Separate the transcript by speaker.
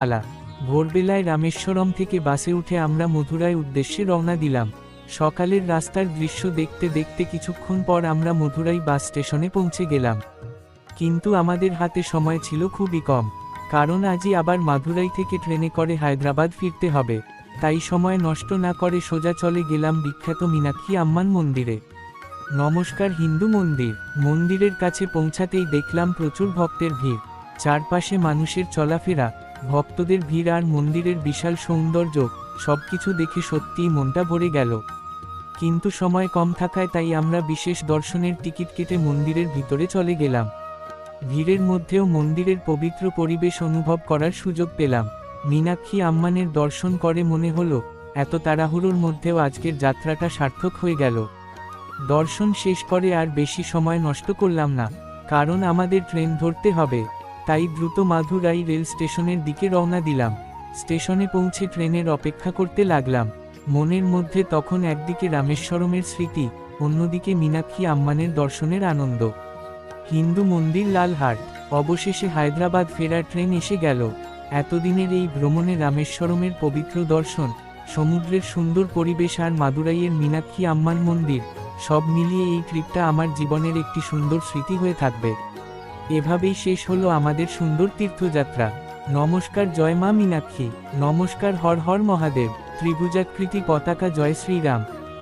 Speaker 1: আলা ভোরবেলায় রামেশ্বরম থেকে বাসে উঠে আমরা মথুরায় উদ্দেশ্যে রওনা দিলাম। সকালের রাস্তার দৃশ্য দেখতে দেখতে কিছুক্ষণ পর আমরা মথুরাই বাস স্টেশনে পৌঁছে গেলাম। কিন্তু আমাদের হাতে সময় ছিল খুবই কম, কারণ আজই আবার মাদুরাই থেকে ট্রেনে করে হায়দ্রাবাদ ফিরতে হবে। তাই সময় নষ্ট না করে সোজা চলে গেলাম বিখ্যাত মীনাক্ষী আম্মান মন্দিরে। নমস্কার হিন্দু মন্দির। মন্দিরের কাছে পৌঁছাতেই দেখলাম প্রচুর ভক্তের ভিড়, চারপাশে মানুষের চলাফেরা, ভক্তদের ভিড় আর মন্দিরের বিশাল সৌন্দর্য, সবকিছু দেখে সত্যিই মনটা ভরে গেল। কিন্তু সময় কম থাকায় তাই আমরা বিশেষ দর্শনের টিকিট কেটে মন্দিরের ভিতরে চলে গেলাম। ভিড়ের মধ্যেও মন্দিরের পবিত্র পরিবেশ অনুভব করার সুযোগ পেলাম। মীনাক্ষী আম্মানের দর্শন করে মনে হলো এত তাড়াহুড়োর মধ্যেও আজকের যাত্রাটা সার্থক হয়ে গেল। দর্শন শেষ করে আর বেশি সময় নষ্ট করলাম না, কারণ আমাদের ট্রেন ধরতে হবে। তাই দ্রুত মাদুরাই রেল স্টেশনের দিকে রওনা দিলাম। স্টেশনে পৌঁছে ট্রেনের অপেক্ষা করতে লাগলাম। মনের মধ্যে তখন একদিকে রামেশ্বরমের স্মৃতি, অন্যদিকে মীনাক্ষী আম্মানের দর্শনের আনন্দ। হিন্দু মন্দির লালহাট, অবশেষে হায়দ্রাবাদ ফেরার ট্রেন এসে গেল। এতদিনের এই ভ্রমণে রামেশ্বরমের পবিত্র দর্শন, সমুদ্রের সুন্দর পরিবেশ আর মাদুরাইয়ের মীনাক্ষী আম্মান মন্দির, সব মিলিয়ে এই ট্রিপটা আমার জীবনের একটি সুন্দর স্মৃতি হয়ে থাকবে। এভাবেই শেষ হলো আমাদের সুন্দর তীর্থযাত্রা। নমস্কার, জয় মা মীনাক্ষী। নমস্কার, হর হর মহাদেব। ত্রিভুজাকৃতি পতাকা, জয় শ্রীরাম।